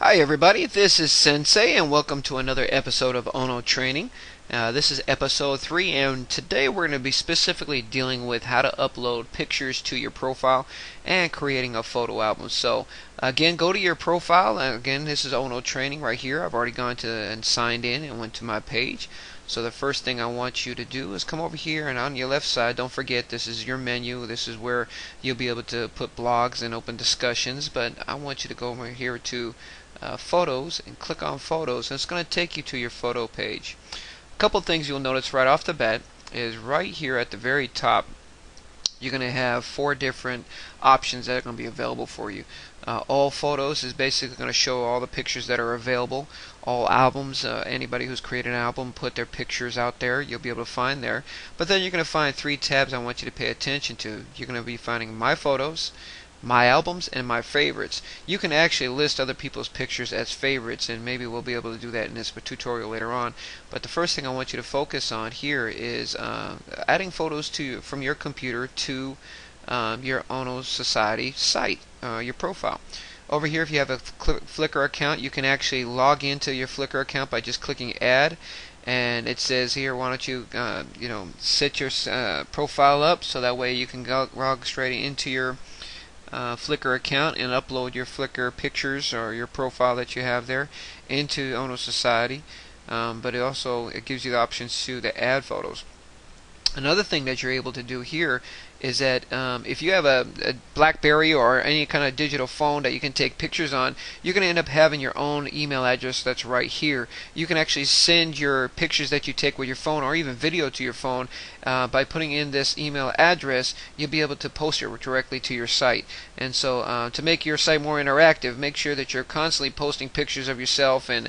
Hi everybody, this is Sensei and welcome to another episode of OnoTraining. This is episode 3 and today we're going to be specifically dealing with how to upload pictures to your profile and creating a photo album. So again, go to your profile. Again, this is OnoTraining right here. I've already gone to and signed in and went to my page. So the first thing I want you to do is come over here, and on your left side, don't forget this is your menu. This is where you'll be able to put blogs and open discussions, but I want you to go over here to photos and click on photos, and it's going to take you to your photo page. A couple things you'll notice right off the bat is right here at the very top you're going to have 4 different options that are going to be available for you. All photos is basically going to show all the pictures that are available. All albums, anybody who's created an album put their pictures out there, you'll be able to find there. But then you're going to find 3 tabs I want you to pay attention to. You're going to be finding My Photos, My Albums, and My Favorites. You can actually list other people's pictures as favorites, and maybe we'll be able to do that in this tutorial later on. But the first thing I want you to focus on here is adding photos from your computer to your OnoSociety site, your profile. Over here, if you have a Flickr account, you can actually log into your Flickr account by just clicking Add. And it says here, why don't you set your profile up so that way you can log straight into your Flickr account and upload your Flickr pictures or your profile that you have there into OnoSociety. But it gives you the options to add photos. Another thing that you're able to do here is that if you have a BlackBerry or any kind of digital phone that you can take pictures on, you're going to end up having your own email address that's right here. You can actually send your pictures that you take with your phone or even video to your phone by putting in this email address. You'll be able to post it directly to your site. And so to make your site more interactive, make sure that you're constantly posting pictures of yourself and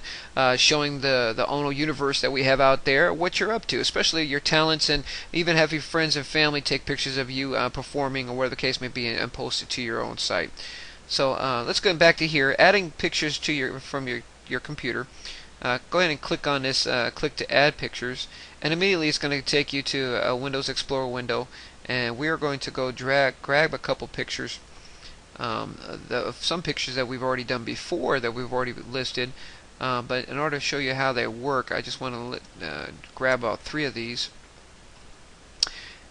showing the Ono universe that we have out there, what you're up to, especially your talents, and even have your friends and family take pictures of you performing or whatever the case may be and post it to your own site. So let's go back to here, adding pictures to from your computer. Go ahead and click on this, click to add pictures, and immediately it's going to take you to a Windows Explorer window, and we are going to go grab a couple pictures. Some pictures that we've already done before that we've already listed, but in order to show you how they work, I just want to grab about 3 of these.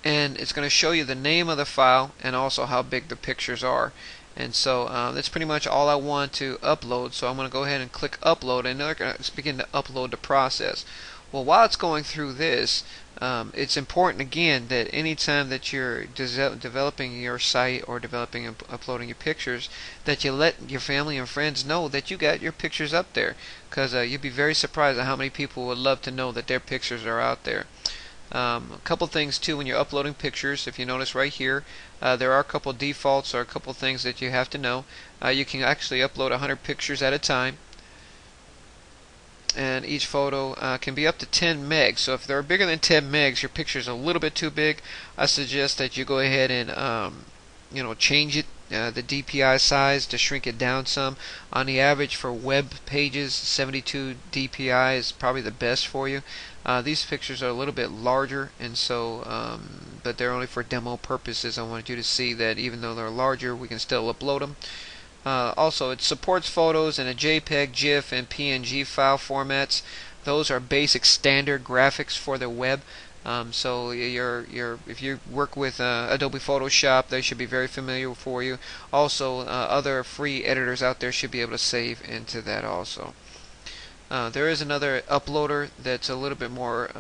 And it's going to show you the name of the file and also how big the pictures are. And so that's pretty much all I want to upload. So I'm going to go ahead and click upload, and they're going to begin to upload the process. Well, while it's going through this, it's important again that anytime that you're developing your site or developing and uploading your pictures, that you let your family and friends know that you got your pictures up there, because you'd be very surprised at how many people would love to know that their pictures are out there. A couple things too when you're uploading pictures. If you notice right here, there are a couple defaults or a couple things that you have to know. You can actually upload 100 pictures at a time, and each photo can be up to 10 megs. So if they're bigger than 10 megs, your picture's a little bit too big. I suggest that you go ahead and change it, the DPI size, to shrink it down some. On the average for web pages, 72 DPI is probably the best for you. These pictures are a little bit larger, and so but they're only for demo purposes. I wanted you to see that even though they're larger, we can still upload them. Also, it supports photos in a JPEG, GIF, and PNG file formats. Those are basic standard graphics for the web. So if you work with Adobe Photoshop, they should be very familiar for you. Also, other free editors out there should be able to save into that also. There is another uploader that's a little bit more,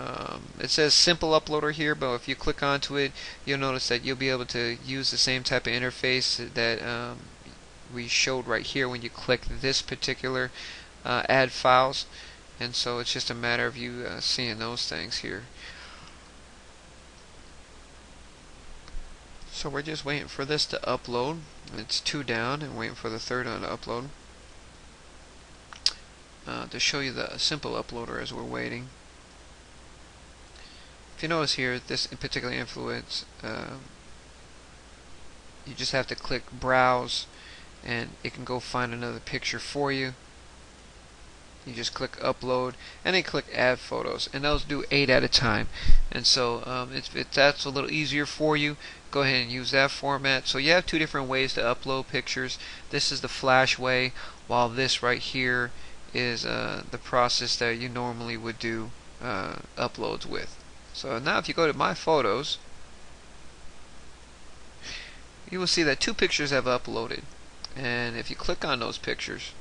it says simple uploader here, but if you click onto it, you'll notice that you'll be able to use the same type of interface that we showed right here when you click this particular add files. And so it's just a matter of you seeing those things here. So we're just waiting for this to upload. It's 2 down and waiting for the 3rd one to upload. To show you the simple uploader as we're waiting. If you notice here, this particular influence, you just have to click browse and it can go find another picture for you. You just click upload and then click add photos, and those do 8 at a time. And so if that's a little easier for you, go ahead and use that format. So you have 2 different ways to upload pictures. This is the flash way, while this right here is the process that you normally would do uploads with. So now if you go to my photos, you will see that 2 pictures have uploaded, and if you click on those pictures,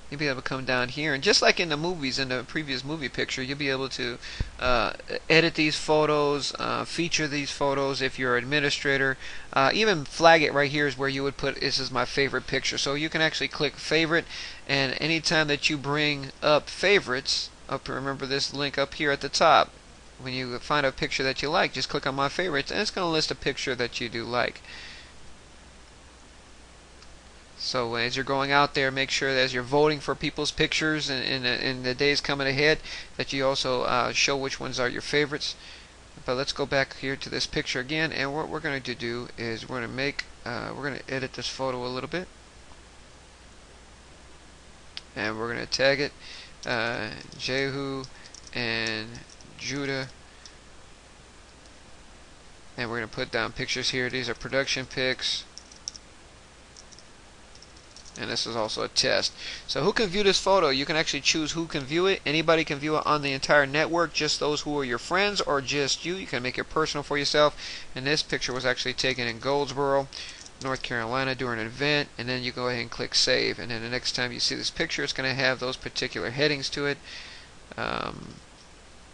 you'll be able to come down here, and just like in the movies, in the previous movie picture, you'll be able to edit these photos, feature these photos if you're an administrator, even flag it right here is where you would put this is my favorite picture. So you can actually click favorite, and anytime that you bring up favorites, remember this link up here at the top, when you find a picture that you like, just click on my favorites and it's going to list a picture that you do like. So as you're going out there, make sure that as you're voting for people's pictures in the days coming ahead, that you also show which ones are your favorites. But let's go back here to this picture again, and what we're going to do is we're going to edit this photo a little bit, and we're going to tag it Jehu and Judah, and we're going to put down pictures here. These are production pics, and this is also a test. So who can view this photo? You can actually choose who can view it. Anybody can view it on the entire network, just those who are your friends, or just you. You can make it personal for yourself. And this picture was actually taken in Goldsboro, North Carolina during an event, and then you go ahead and click save, and then the next time you see this picture, it's going to have those particular headings to it.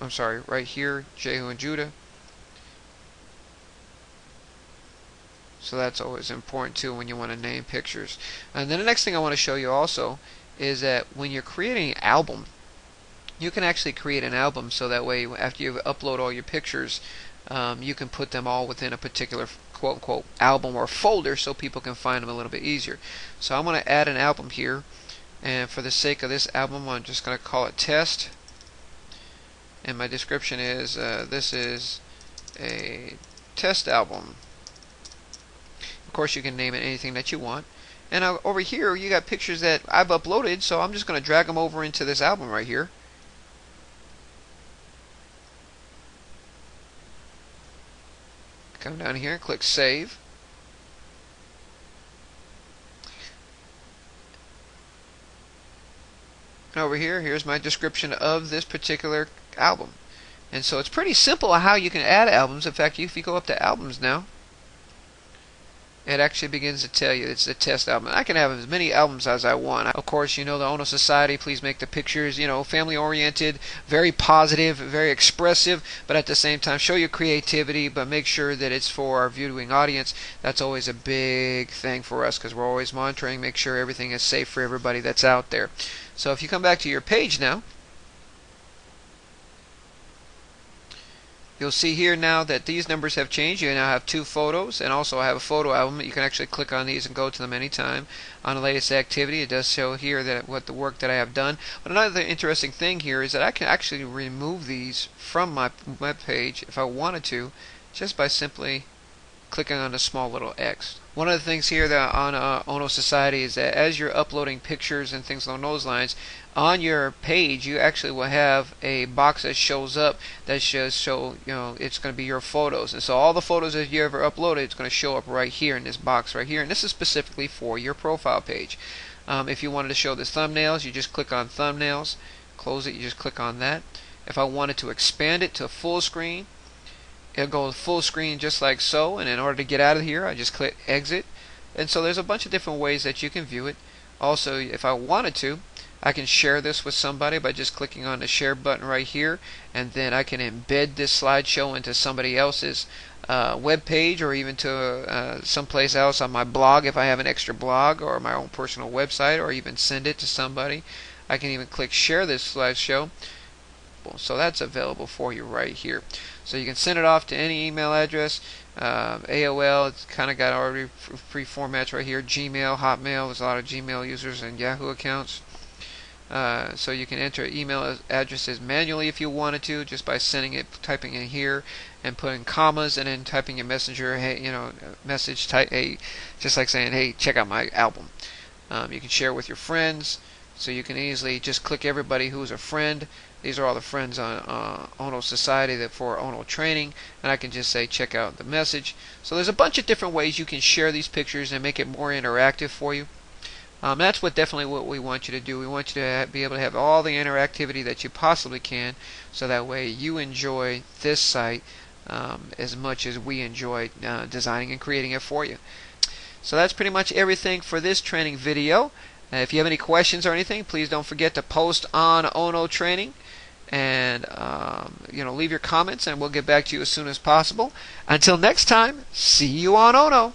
I'm sorry, right here, Jehu and Judah. So that's always important too when you want to name pictures. And then the next thing I want to show you also is that when you're creating an album, you can actually create an album so that way after you upload all your pictures, you can put them all within a particular quote-unquote album or folder so people can find them a little bit easier. So I'm going to add an album here, and for the sake of this album, I'm just going to call it Test. And my description is this is a test album. Of course, you can name it anything that you want. And over here, you got pictures that I've uploaded, so I'm just going to drag them over into this album right here. Come down here and click Save. And over here, here's my description of this particular album. And so it's pretty simple how you can add albums. In fact, if you go up to albums now, it actually begins to tell you it's a test album. I can have as many albums as I want. Of course, you know the OnoSociety, please make the pictures, family oriented, very positive, very expressive, but at the same time show your creativity, but make sure that it's for our viewing audience. That's always a big thing for us because we're always monitoring, make sure everything is safe for everybody that's out there. So if you come back to your page now, you'll see here now that these numbers have changed. You now have 2 photos, and also I have a photo album. You can actually click on these and go to them anytime. On the latest activity, it does show here that what the work that I have done. But another interesting thing here is that I can actually remove these from my web page if I wanted to, just by simply clicking on the small little X. One of the things here that on OnoSociety is that as you're uploading pictures and things along those lines, on your page you actually will have a box that shows up that shows it's going to be your photos, and so all the photos that you ever uploaded, it's going to show up right here in this box right here, and this is specifically for your profile page. If you wanted to show the thumbnails, you just click on thumbnails, close it, you just click on that. If I wanted to expand it to full screen, it'll go full screen just like so, and in order to get out of here I just click exit. And so there's a bunch of different ways that you can view it. Also, if I wanted to, I can share this with somebody by just clicking on the share button right here, and then I can embed this slideshow into somebody else's web page, or even to someplace else on my blog if I have an extra blog, or my own personal website, or even send it to somebody. I can even click share this slideshow. So that's available for you right here. So you can send it off to any email address. AOL, it's kind of got already pre-formats right here. Gmail, Hotmail, there's a lot of Gmail users and Yahoo accounts. So you can enter email addresses manually if you wanted to, just by sending it, typing in here, and putting commas, and then typing your messenger, hey, message type, hey, just like saying, hey, check out my album. You can share with your friends, so you can easily just click everybody who's a friend these are all the friends on OnoSociety that for OnoTraining, and I can just say check out the message. So there's a bunch of different ways you can share these pictures and make it more interactive for you. That's definitely what we want you to do. We want you to be able to have all the interactivity that you possibly can, so that way you enjoy this site as much as we enjoy designing and creating it for you. So that's pretty much everything for this training video. If you have any questions or anything, please don't forget to post on OnoTraining, and leave your comments, and we'll get back to you as soon as possible. Until next time, see you on Ono.